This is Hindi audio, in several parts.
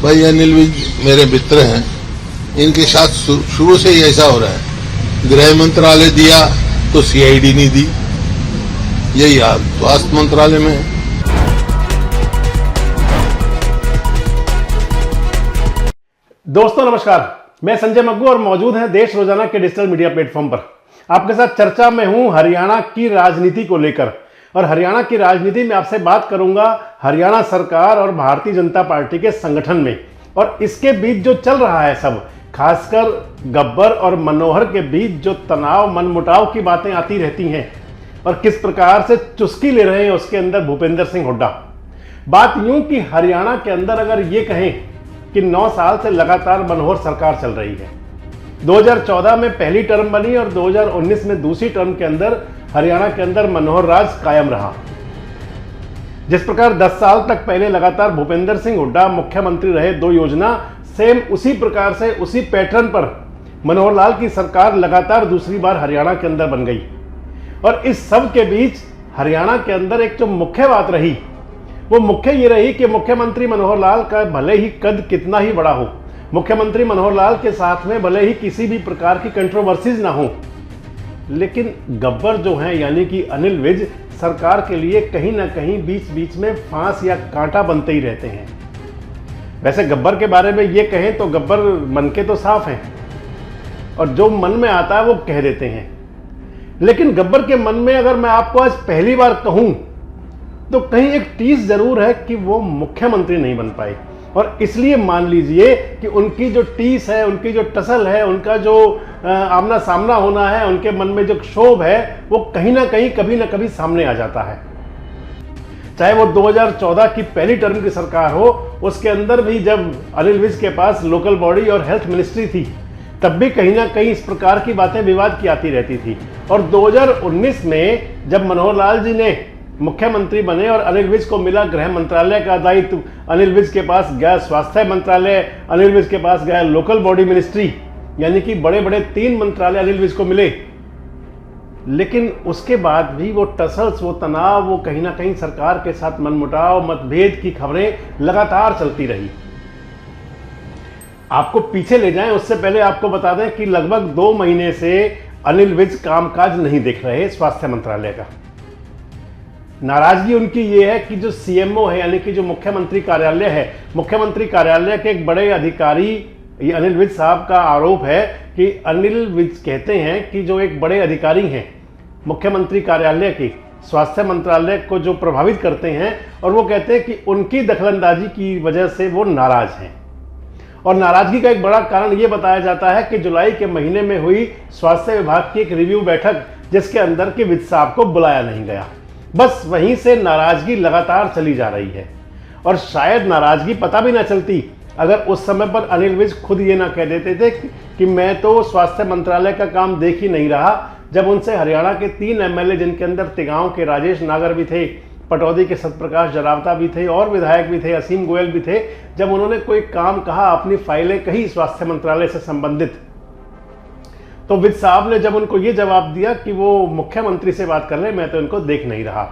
भाई अनिल विज मेरे मित्र हैं, इनके साथ शुरू से ही ऐसा हो रहा है। गृह मंत्रालय दिया तो सीआईडी नहीं दी, यही हाल स्वास्थ्य मंत्रालय में है। दोस्तों नमस्कार, मैं संजय मग्गू और मौजूद हैं देश रोजाना के डिजिटल मीडिया प्लेटफॉर्म पर। आपके साथ चर्चा में हूं हरियाणा की राजनीति को लेकर, और हरियाणा की राजनीति में आपसे बात करूंगा हरियाणा सरकार और भारतीय जनता पार्टी के संगठन में, और इसके बीच जो चल रहा है सब, खासकर गब्बर और मनोहर के बीच जो तनाव मनमुटाव की बातें आती रहती हैं और किस प्रकार से चुस्की ले रहे हैं उसके अंदर भूपेंद्र सिंह हुड्डा। बात यूं कि हरियाणा के अंदर अगर ये कहें कि 9 साल से लगातार मनोहर सरकार चल रही है, 2014 में पहली टर्म बनी और 2019 में दूसरी टर्म के अंदर हरियाणा के अंदर मनोहर राज कायम रहा। जिस प्रकार 10 साल तक पहले लगातार भूपेंद्र सिंह हुड्डा मुख्यमंत्री रहे, 2 योजना, सेम उसी प्रकार से उसी पैटर्न पर मनोहर लाल की सरकार लगातार दूसरी बार हरियाणा के अंदर बन गई। और इस सब के बीच हरियाणा के अंदर एक जो मुख्य बात रही, वो मुख्य ये रही कि मुख्यमंत्री मनोहर लाल का भले ही कद कितना ही बड़ा हो, मुख्यमंत्री मनोहर लाल के साथ में भले ही किसी भी प्रकार की कंट्रोवर्सीज ना हो, लेकिन गब्बर जो हैं यानी कि अनिल विज सरकार के लिए कहीं ना कहीं बीच बीच में फांस या कांटा बनते ही रहते हैं। वैसे गब्बर के बारे में ये कहें तो गब्बर मन के तो साफ हैं और जो मन में आता है वो कह देते हैं, लेकिन गब्बर के मन में अगर मैं आपको आज पहली बार कहूं तो कहीं एक टीस जरूर है कि वो मुख्यमंत्री नहीं बन पाए। और इसलिए मान लीजिए कि उनकी जो टीस है, उनकी जो टसल है, उनका जो आमना सामना होना है, उनके मन में जो क्षोभ है, वो कहीं ना कहीं कभी ना कभी सामने आ जाता है। चाहे वो 2014 की पहली टर्म की सरकार हो, उसके अंदर भी जब अनिल विज के पास लोकल बॉडी और हेल्थ मिनिस्ट्री थी, तब भी कहीं ना कहीं इस प्रकार की बातें विवाद की आती रहती थी। और 2019 में जब मनोहर लाल जी ने मुख्यमंत्री बने और अनिल विज को मिला गृह मंत्रालय का दायित्व, अनिल विज के पास गया स्वास्थ्य मंत्रालय, अनिल विज के पास गया लोकल बॉडी मिनिस्ट्री, यानी कि बड़े बड़े 3 मंत्रालय अनिल विज को मिले, लेकिन उसके बाद भी वो टसल्स, वो तनाव, वो कहीं ना कहीं सरकार के साथ मनमुटाव, मतभेद की खबरें लगातार चलती रही। आपको पीछे ले जाएं उससे पहले आपको बता दें कि लगभग 2 महीने से अनिल विज कामकाज नहीं देख रहे स्वास्थ्य मंत्रालय का। नाराजगी उनकी ये है कि जो सीएमओ है यानी कि जो मुख्यमंत्री कार्यालय है, मुख्यमंत्री कार्यालय के एक बड़े अधिकारी, ये अनिल विज साहब का आरोप है कि अनिल विज कहते हैं कि जो एक बड़े अधिकारी हैं मुख्यमंत्री कार्यालय की, स्वास्थ्य मंत्रालय को जो प्रभावित करते हैं, और वो कहते हैं कि उनकी दखलंदाजी की वजह से वो नाराज हैं। और नाराजगी का एक बड़ा कारण ये बताया जाता है कि जुलाई के महीने में हुई स्वास्थ्य विभाग की एक रिव्यू बैठक, जिसके अंदर के विज साहब को बुलाया नहीं गया। बस वहीं से नाराजगी लगातार चली जा रही है। और शायद नाराजगी पता भी ना चलती अगर उस समय पर अनिल विज खुद ये ना कह देते थे कि मैं तो स्वास्थ्य मंत्रालय का काम देख ही नहीं रहा, जब उनसे हरियाणा के 3 एमएलए, जिनके अंदर तिगांव के राजेश नागर भी थे, पटौदी के सतप्रकाश जरावता भी थे और विधायक भी थे, असीम गोयल भी थे, जब उन्होंने कोई काम कहा, अपनी फाइलें कही स्वास्थ्य मंत्रालय से संबंधित, तो विज साहब ने जब उनको ये जवाब दिया कि वो मुख्यमंत्री से बात कर रहे, मैं तो इनको देख नहीं रहा,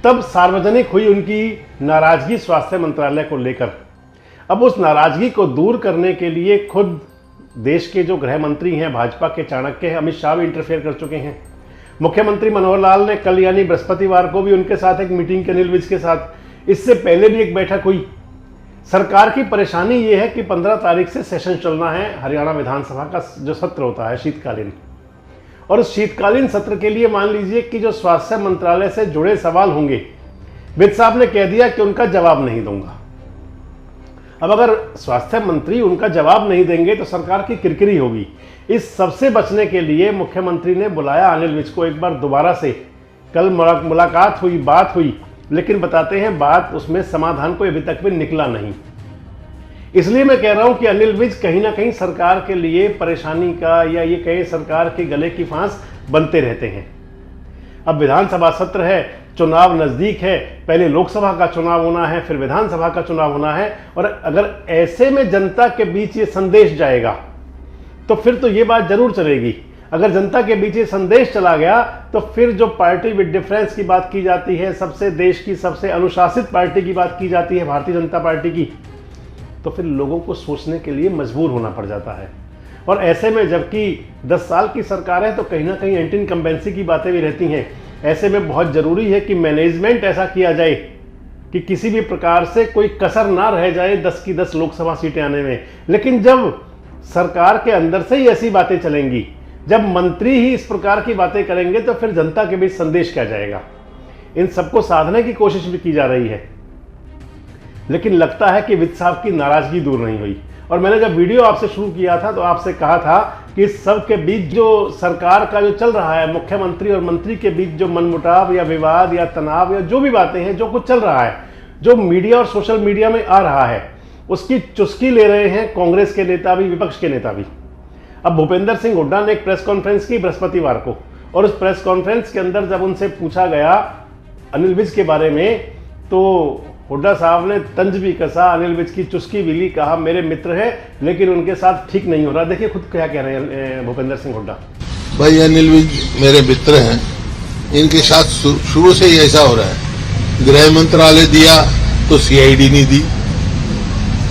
तब सार्वजनिक हुई उनकी नाराजगी स्वास्थ्य मंत्रालय को लेकर। अब उस नाराजगी को दूर करने के लिए खुद देश के जो गृह मंत्री हैं, भाजपा के चाणक्य हैं, अमित शाह भी इंटरफेयर कर चुके हैं। मुख्यमंत्री मनोहर लाल ने कल यानी बृहस्पतिवार को भी उनके साथ एक मीटिंग की, अनिल विज के साथ। इससे पहले भी एक बैठक हुई। सरकार की परेशानी ये है कि 15 तारीख से सेशन चलना है हरियाणा विधानसभा का जो सत्र होता है शीतकालीन, और उस शीतकालीन सत्र के लिए मान लीजिए कि जो स्वास्थ्य मंत्रालय से जुड़े सवाल होंगे, विज साहब ने कह दिया कि उनका जवाब नहीं दूंगा। अब अगर स्वास्थ्य मंत्री उनका जवाब नहीं देंगे तो सरकार की किरकिरी होगी। इस सबसे बचने के लिए मुख्यमंत्री ने बुलाया अनिल विज को एक बार दोबारा से। कल मुलाकात हुई, बात हुई, लेकिन बताते हैं बात उसमें समाधान कोई अभी तक भी निकला नहीं। इसलिए मैं कह रहा हूं कि अनिल विज कहीं ना कहीं सरकार के लिए परेशानी का, या ये कहें सरकार के गले की फांस बनते रहते हैं। अब विधानसभा सत्र है, चुनाव नजदीक है, पहले लोकसभा का चुनाव होना है, फिर विधानसभा का चुनाव होना है, और अगर ऐसे में जनता के बीच ये संदेश जाएगा तो फिर तो ये बात जरूर चलेगी। अगर जनता के बीच ये संदेश चला गया तो फिर जो पार्टी विद डिफरेंस की बात की जाती है, सबसे देश की सबसे अनुशासित पार्टी की बात की जाती है भारतीय जनता पार्टी की, तो फिर लोगों को सोचने के लिए मजबूर होना पड़ जाता है। और ऐसे में जबकि 10 साल की सरकार है तो कहीं ना कहीं एंटी इनकम्बेंसी की बातें भी रहती हैं। ऐसे में बहुत ज़रूरी है कि मैनेजमेंट ऐसा किया जाए कि किसी भी प्रकार से कोई कसर ना रह जाए 10 की 10 लोकसभा सीटें आने में। लेकिन जब सरकार के अंदर से ही ऐसी बातें चलेंगी, जब मंत्री ही इस प्रकार की बातें करेंगे, तो फिर जनता के बीच संदेश क्या जाएगा। इन सबको साधने की कोशिश भी की जा रही है, लेकिन लगता है कि वित्त साहब की नाराजगी दूर नहीं हुई। और मैंने जब वीडियो आपसे शुरू किया था तो आपसे कहा था कि इस सब के बीच जो सरकार का जो चल रहा है, मुख्यमंत्री और मंत्री के बीच जो मनमुटाव या विवाद या तनाव या जो भी बातें हैं, जो कुछ चल रहा है, जो मीडिया और सोशल मीडिया में आ रहा है, उसकी चुस्की ले रहे हैं कांग्रेस के नेता भी, विपक्ष के नेता भी। अब भूपेंद्र सिंह हुड्डा ने एक प्रेस कॉन्फ्रेंस की बृहस्पतिवार को, और उस प्रेस कॉन्फ्रेंस के अंदर जब उनसे पूछा गया अनिल विज के बारे में, तो हुड्डा साहब ने तंज भी कसा, अनिल विज की चुस्की भी ली, कहा मेरे मित्र हैं लेकिन उनके साथ ठीक नहीं हो रहा। देखिए खुद क्या कह रहे हैं भूपेंद्र सिंह हुड्डा। भाई अनिल विज मेरे मित्र हैं, इनके साथ शुरू से ही ऐसा हो रहा है। गृह मंत्रालय दिया तो सीआईडी नहीं दी,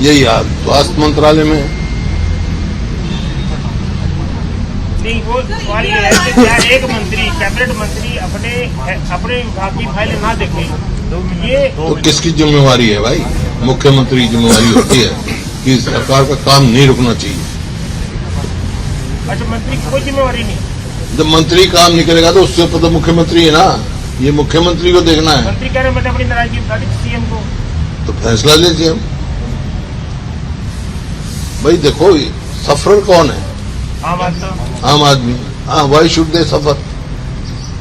यही हाल स्वास्थ्य मंत्रालय में है। नहीं, वो सवाल ये है कि क्या एक मंत्री, कैबिनेट मंत्री अपने विभाग की फाइलें ना देखे, ये तो किसकी जिम्मेवारी है भाई? मुख्यमंत्री की जिम्मेवारी होती है कि सरकार का काम नहीं रुकना चाहिए। अच्छा, मंत्री की कोई जिम्मेवारी नहीं? जब मंत्री काम नहीं करेगा तो उससे ऊपर तो मुख्यमंत्री है ना, ये मुख्यमंत्री को देखना है। मंत्री कह रहे हैं मैंने अपनी नाराजगी बता दी सीएम को, तो फैसला लीजिए हम। भाई देखो सफर कौन है? आम आदमी। हाँ, why should they suffer?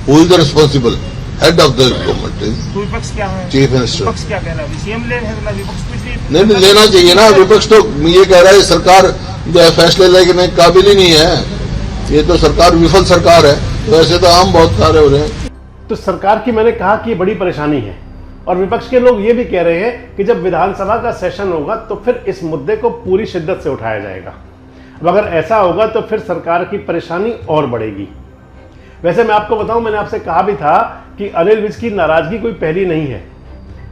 Who is the responsible? Head of the government. तो विपक्ष क्या है? Chief minister. विपक्ष क्या कह रहा है? सीएम ले रहे हैं, विपक्ष कुछ नहीं लेना चाहिए ना। विपक्ष तो ये कह रहा है सरकार जो है फैसले लेने के काबिल ही नहीं है, ये तो सरकार विफल सरकार है। तो ऐसे तो आम बहुत सारे हो रहे हैं। तो सरकार की मैंने कहा कि ये बड़ी परेशानी है, और विपक्ष के लोग ये भी कह रहे हैं कि जब विधानसभा का सेशन होगा तो फिर इस मुद्दे को पूरी शिद्दत से उठाया जाएगा। अब अगर ऐसा होगा तो फिर सरकार की परेशानी और बढ़ेगी। वैसे मैं आपको बताऊं, मैंने आपसे कहा भी था कि अनिल विज की नाराजगी कोई पहली नहीं है।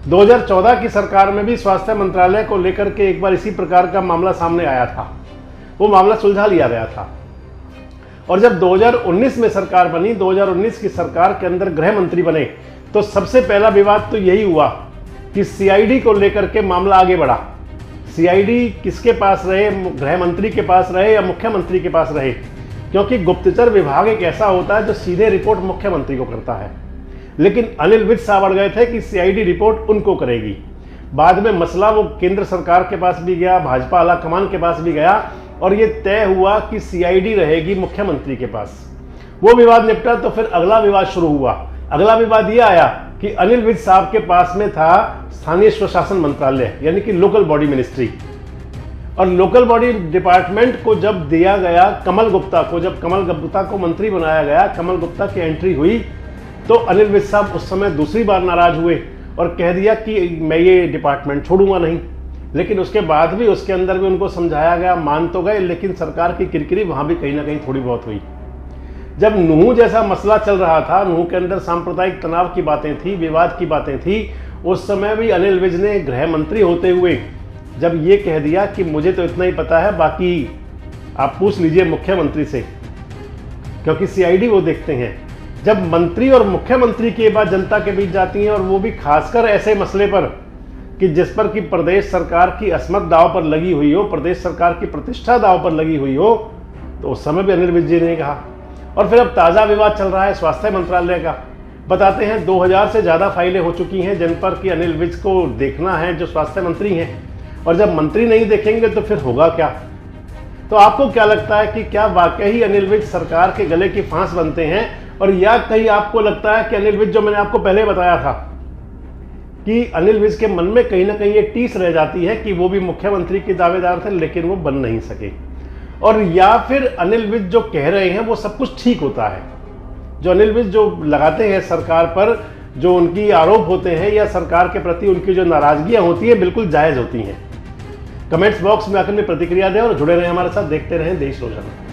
2014 की सरकार में भी स्वास्थ्य मंत्रालय को लेकर के एक बार इसी प्रकार का मामला सामने आया था, वो मामला सुलझा लिया गया था। और जब 2019 में सरकार बनी, 2019 की सरकार के अंदर गृह मंत्री बने, तो सबसे पहला विवाद तो यही हुआ कि सीआईडी को लेकर के मामला आगे बढ़ा। सीआईडी किसके पास रहे, गृह मंत्री के पास रहे या मुख्यमंत्री के पास रहे, क्योंकि गुप्तचर विभाग एक ऐसा होता है जो सीधे रिपोर्ट मुख्यमंत्री को करता है। लेकिन अनिल विज साहब अड़ गए थे कि सीआईडी रिपोर्ट उनको करेगी। बाद में मसला वो केंद्र सरकार के पास भी गया, भाजपा आला कमान के पास भी गया, और ये तय हुआ कि सीआईडी रहेगी मुख्यमंत्री के पास। वो विवाद निपटा तो फिर अगला विवाद शुरू हुआ। अगला विवाद ये आया कि अनिल विज साहब के पास में था स्थानीय स्वशासन मंत्रालय, यानी कि लोकल बॉडी मिनिस्ट्री। और लोकल बॉडी डिपार्टमेंट को जब दिया गया कमल गुप्ता को, जब कमल गुप्ता को मंत्री बनाया गया, कमल गुप्ता की एंट्री हुई, तो अनिल विज साहब उस समय दूसरी बार नाराज हुए और कह दिया कि मैं ये डिपार्टमेंट छोड़ूंगा नहीं। लेकिन उसके बाद भी उसके अंदर भी उनको समझाया गया, मान तो गए, लेकिन सरकार की किरकिरी वहां भी कहीं ना कहीं थोड़ी बहुत हुई। जब नूह जैसा मसला चल रहा था, नूह के अंदर सांप्रदायिक तनाव की बातें थी, विवाद की बातें थी, उस समय भी अनिल विज ने गृह मंत्री होते हुए जब ये कह दिया कि मुझे तो इतना ही पता है, बाकी आप पूछ लीजिए मुख्यमंत्री से, क्योंकि सीआईडी वो देखते हैं। जब मंत्री और मुख्यमंत्री की बात जनता के बीच जाती है, और वो भी खासकर ऐसे मसले पर कि जिस पर कि प्रदेश सरकार की असमत दाव पर लगी हुई हो, प्रदेश सरकार की प्रतिष्ठा दाव पर लगी हुई हो, तो उस समय भी अनिल विज जी ने कहा। और फिर अब ताज़ा विवाद चल रहा है स्वास्थ्य मंत्रालय का। बताते हैं 2000 से ज़्यादा फाइलें हो चुकी हैं जिन पर कि अनिल विज को देखना है, जो स्वास्थ्य मंत्री हैं, और जब मंत्री नहीं देखेंगे तो फिर होगा क्या। तो आपको क्या लगता है कि क्या वाकई अनिल विज सरकार के गले की फांस बनते हैं, और या कहीं आपको लगता है कि अनिल विज, जो मैंने आपको पहले बताया था कि अनिल विज के मन में कहीं ना कहीं ये टीस रह जाती है कि वो भी मुख्यमंत्री के दावेदार थे लेकिन वो बन नहीं सके, और या फिर अनिल विज जो कह रहे हैं वो सब कुछ ठीक होता है, जो अनिल विज जो लगाते हैं सरकार पर, जो उनकी आरोप होते हैं या सरकार के प्रति उनकी जो नाराजगियां होती है बिल्कुल जायज होती हैं। कमेंट्स बॉक्स में आकर में प्रतिक्रिया दें और जुड़े रहें हमारे साथ, देखते रहें देश रोजाना।